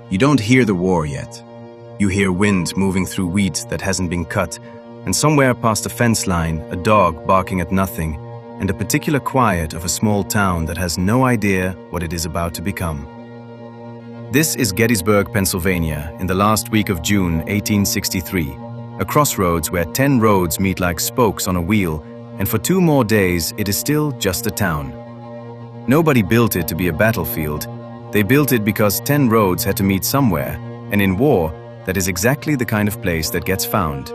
You don't hear the war yet. You hear wind moving through wheat that hasn't been cut, and somewhere past a fence line, a dog barking at nothing, and a particular quiet of a small town that has no idea what it is about to become. This is Gettysburg, Pennsylvania, in the last week of June 1863, a crossroads where 10 roads meet like spokes on a wheel, and for 2 more days it is still just a town. Nobody built it to be a battlefield. They built it because 10 roads had to meet somewhere, and in war, that is exactly the kind of place that gets found.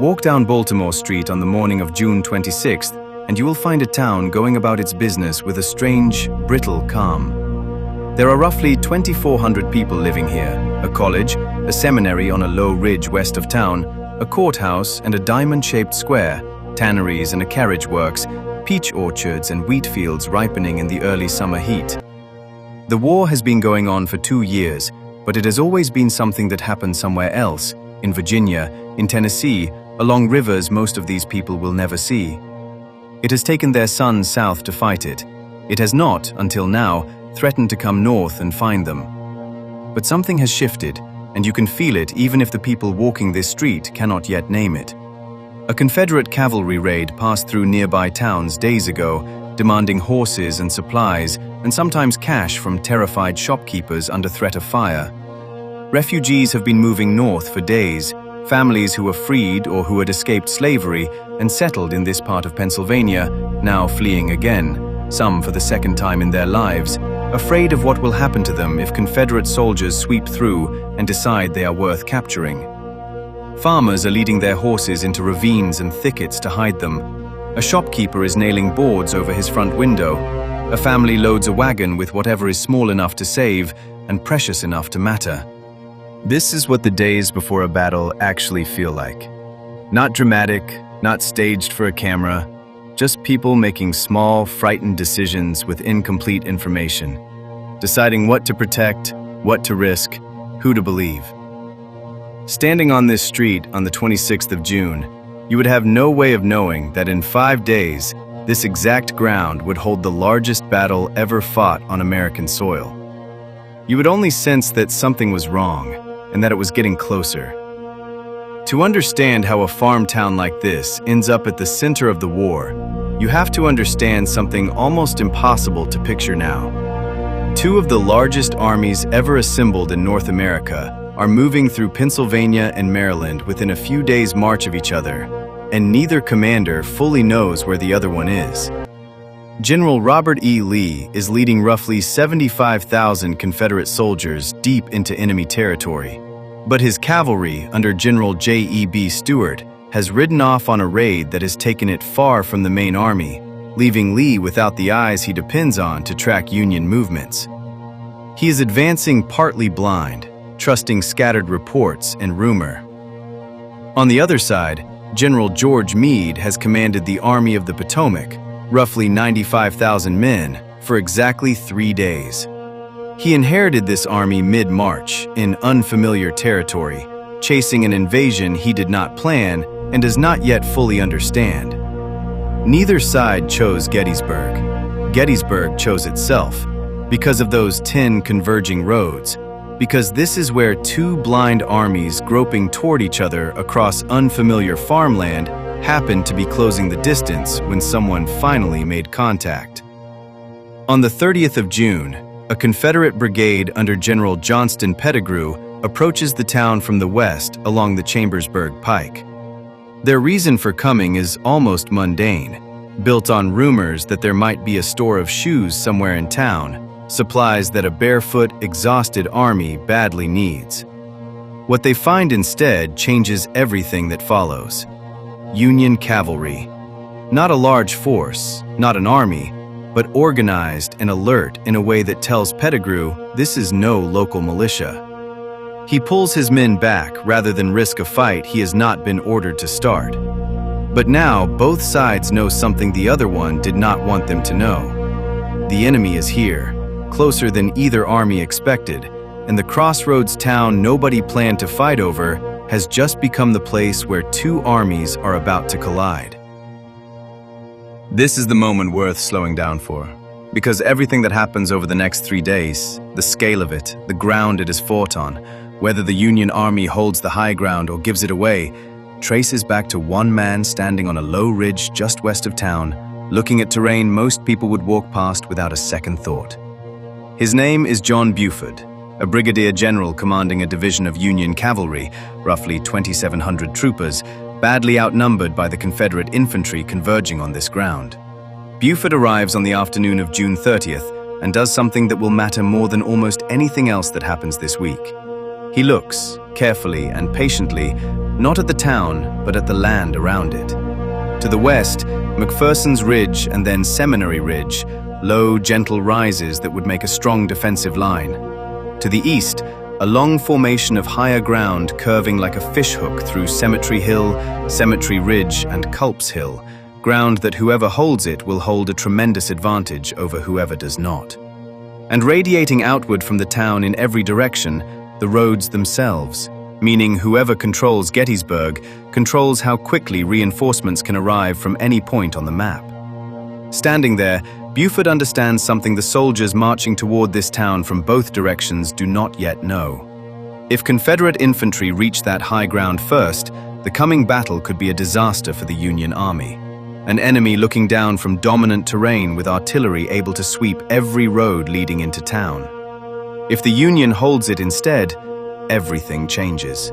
Walk down Baltimore Street on the morning of June 26th, and you will find a town going about its business with a strange, brittle calm. There are roughly 2,400 people living here, a college, a seminary on a low ridge west of town, a courthouse and a diamond-shaped square, tanneries and a carriage works, peach orchards and wheat fields ripening in the early summer heat. The war has been going on for 2 years, but it has always been something that happened somewhere else, in Virginia, in Tennessee, along rivers most of these people will never see. It has taken their sons south to fight it. It has not, until now, threatened to come north and find them. But something has shifted, and you can feel it even if the people walking this street cannot yet name it. A Confederate cavalry raid passed through nearby towns days ago, demanding horses and supplies, and sometimes cash from terrified shopkeepers under threat of fire. Refugees have been moving north for days, families who were freed or who had escaped slavery and settled in this part of Pennsylvania, now fleeing again, some for the second time in their lives, afraid of what will happen to them if Confederate soldiers sweep through and decide they are worth capturing. Farmers are leading their horses into ravines and thickets to hide them. A shopkeeper is nailing boards over his front window. A family loads a wagon with whatever is small enough to save and precious enough to matter. This is what the days before a battle actually feel like. Not dramatic, not staged for a camera, just people making small, frightened decisions with incomplete information, deciding what to protect, what to risk, who to believe. Standing on this street on the 26th of June, you would have no way of knowing that in 5 days, this exact ground would hold the largest battle ever fought on American soil. You would only sense that something was wrong, and that it was getting closer. To understand how a farm town like this ends up at the center of the war, you have to understand something almost impossible to picture now. 2 of the largest armies ever assembled in North America are moving through Pennsylvania and Maryland within a few days' march of each other, and neither commander fully knows where the other one is. General Robert E. Lee is leading roughly 75,000 Confederate soldiers deep into enemy territory, but his cavalry under General J.E.B. Stuart has ridden off on a raid that has taken it far from the main army, leaving Lee without the eyes he depends on to track Union movements. He is advancing partly blind, trusting scattered reports and rumor. On the other side, General George Meade has commanded the Army of the Potomac, roughly 95,000 men, for exactly 3 days. He inherited this army mid-March in unfamiliar territory, chasing an invasion he did not plan and does not yet fully understand. Neither side chose Gettysburg. Gettysburg chose itself, because of those 10 converging roads, because this is where 2 blind armies groping toward each other across unfamiliar farmland happened to be closing the distance when someone finally made contact. On the 30th of June, a Confederate brigade under General Johnston Pettigrew approaches the town from the west along the Chambersburg Pike. Their reason for coming is almost mundane, built on rumors that there might be a store of shoes somewhere in town, supplies that a barefoot, exhausted army badly needs. What they find instead changes everything that follows. Union cavalry. Not a large force, not an army, but organized and alert in a way that tells Pettigrew this is no local militia. He pulls his men back rather than risk a fight he has not been ordered to start. But now both sides know something the other one did not want them to know. The enemy is here, closer than either army expected, and the crossroads town nobody planned to fight over has just become the place where 2 armies are about to collide. This is the moment worth slowing down for. Because everything that happens over the next 3 days, the scale of it, the ground it is fought on, whether the Union army holds the high ground or gives it away, traces back to one man standing on a low ridge just west of town, looking at terrain most people would walk past without a second thought. His name is John Buford, a brigadier general commanding a division of Union cavalry, roughly 2,700 troopers, badly outnumbered by the Confederate infantry converging on this ground. Buford arrives on the afternoon of June 30th and does something that will matter more than almost anything else that happens this week. He looks, carefully and patiently, not at the town, but at the land around it. To the west, McPherson's Ridge and then Seminary Ridge, low, gentle rises that would make a strong defensive line. To the east, a long formation of higher ground curving like a fishhook through Cemetery Hill, Cemetery Ridge, and Culp's Hill, ground that whoever holds it will hold a tremendous advantage over whoever does not. And radiating outward from the town in every direction, the roads themselves, meaning whoever controls Gettysburg controls how quickly reinforcements can arrive from any point on the map. Standing there, Buford understands something the soldiers marching toward this town from both directions do not yet know. If Confederate infantry reach that high ground first, the coming battle could be a disaster for the Union Army. An enemy looking down from dominant terrain with artillery able to sweep every road leading into town. If the Union holds it instead, everything changes.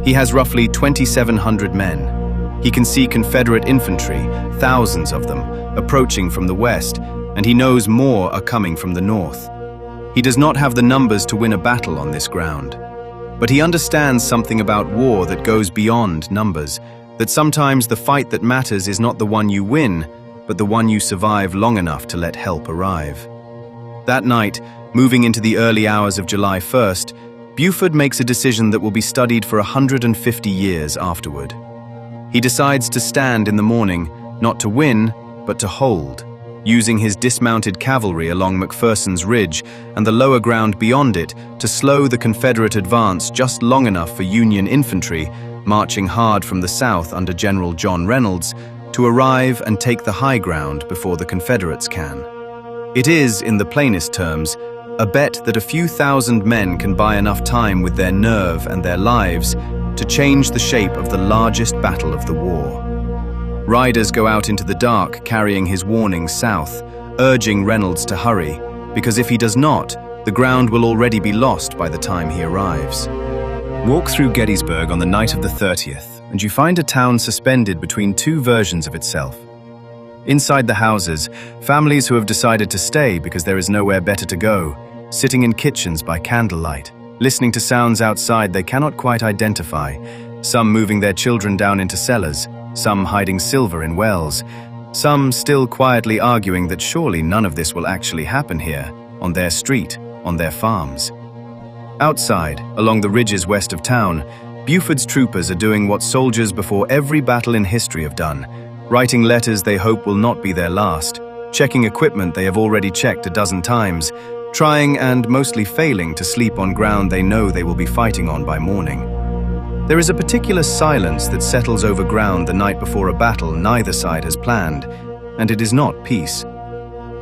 He has roughly 2,700 men. He can see Confederate infantry, thousands of them, approaching from the west, and he knows more are coming from the north. He does not have the numbers to win a battle on this ground. But he understands something about war that goes beyond numbers, that sometimes the fight that matters is not the one you win, but the one you survive long enough to let help arrive. That night, moving into the early hours of July 1st, Buford makes a decision that will be studied for 150 years afterward. He decides to stand in the morning, not to win, but to hold, using his dismounted cavalry along McPherson's Ridge and the lower ground beyond it to slow the Confederate advance just long enough for Union infantry, marching hard from the south under General John Reynolds, to arrive and take the high ground before the Confederates can. It is, in the plainest terms, a bet that a few thousand men can buy enough time with their nerve and their lives to change the shape of the largest battle of the war. Riders go out into the dark carrying his warning south, urging Reynolds to hurry, because if he does not, the ground will already be lost by the time he arrives. Walk through Gettysburg on the night of the 30th, and you find a town suspended between two versions of itself. Inside the houses, families who have decided to stay because there is nowhere better to go, sitting in kitchens by candlelight, listening to sounds outside they cannot quite identify, some moving their children down into cellars, some hiding silver in wells, some still quietly arguing that surely none of this will actually happen here, on their street, on their farms. Outside, along the ridges west of town, Buford's troopers are doing what soldiers before every battle in history have done, writing letters they hope will not be their last, checking equipment they have already checked a dozen times, trying and mostly failing to sleep on ground they know they will be fighting on by morning. There is a particular silence that settles over ground the night before a battle neither side has planned, and it is not peace.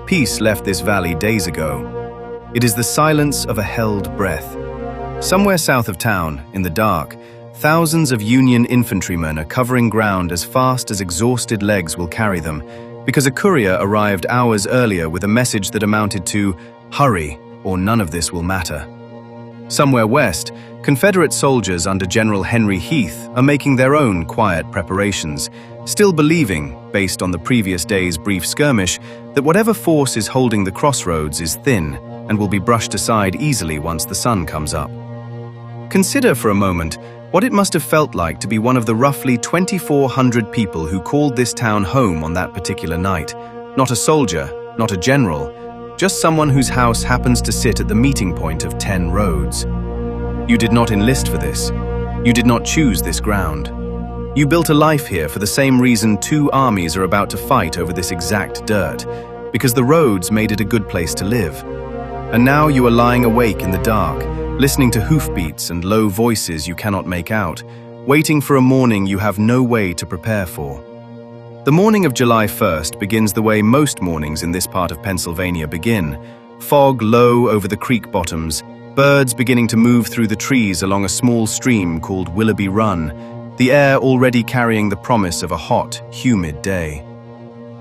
Peace left this valley days ago. It is the silence of a held breath. Somewhere south of town, in the dark, thousands of Union infantrymen are covering ground as fast as exhausted legs will carry them, because a courier arrived hours earlier with a message that amounted to, "Hurry, or none of this will matter." Somewhere west, Confederate soldiers under General Henry Heath are making their own quiet preparations, still believing, based on the previous day's brief skirmish, that whatever force is holding the crossroads is thin and will be brushed aside easily once the sun comes up. Consider for a moment what it must have felt like to be one of the roughly 2,400 people who called this town home on that particular night. Not a soldier, not a general, just someone whose house happens to sit at the meeting point of 10 roads. You did not enlist for this. You did not choose this ground. You built a life here for the same reason two armies are about to fight over this exact dirt, because the roads made it a good place to live. And now you are lying awake in the dark, listening to hoofbeats and low voices you cannot make out, waiting for a morning you have no way to prepare for. The morning of July 1st begins the way most mornings in this part of Pennsylvania begin. Fog low over the creek bottoms, birds beginning to move through the trees along a small stream called Willoughby Run, the air already carrying the promise of a hot, humid day.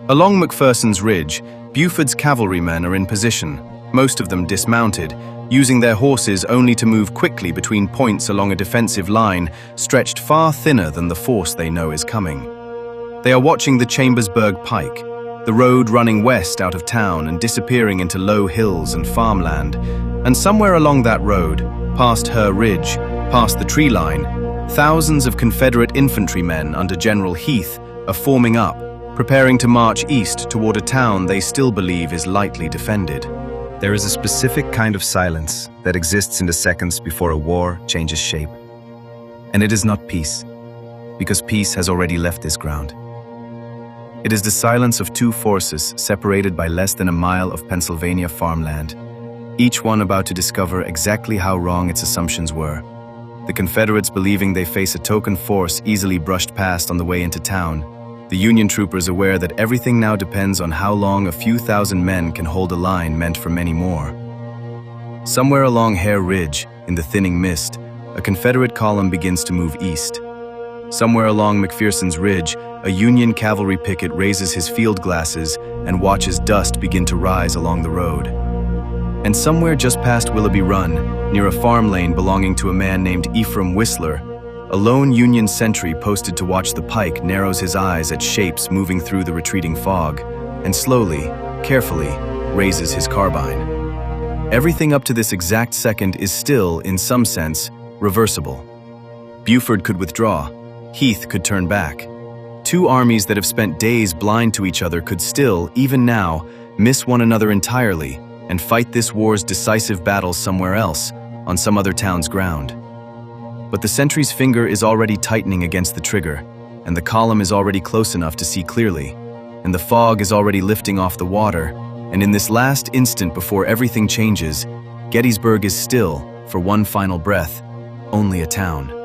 Along McPherson's Ridge, Buford's cavalrymen are in position, most of them dismounted, using their horses only to move quickly between points along a defensive line stretched far thinner than the force they know is coming. They are watching the Chambersburg Pike, the road running west out of town and disappearing into low hills and farmland, and somewhere along that road, past Her Ridge, past the tree line, thousands of Confederate infantrymen under General Heath are forming up, preparing to march east toward a town they still believe is lightly defended. There is a specific kind of silence that exists in the seconds before a war changes shape. And it is not peace, because peace has already left this ground. It is the silence of two forces separated by less than a mile of Pennsylvania farmland, each one about to discover exactly how wrong its assumptions were. The Confederates believing they face a token force easily brushed past on the way into town. The Union troopers aware that everything now depends on how long a few thousand men can hold a line meant for many more. Somewhere along Hare Ridge, in the thinning mist, a Confederate column begins to move east. Somewhere along McPherson's Ridge, a Union cavalry picket raises his field glasses and watches dust begin to rise along the road. And somewhere just past Willoughby Run, near a farm lane belonging to a man named Ephraim Whistler, a lone Union sentry posted to watch the pike narrows his eyes at shapes moving through the retreating fog, and slowly, carefully, raises his carbine. Everything up to this exact second is still, in some sense, reversible. Buford could withdraw. Heath could turn back. Two armies that have spent days blind to each other could still, even now, miss one another entirely and fight this war's decisive battle somewhere else, on some other town's ground. But the sentry's finger is already tightening against the trigger, and the column is already close enough to see clearly, and the fog is already lifting off the water, and in this last instant before everything changes, Gettysburg is still, for one final breath, only a town.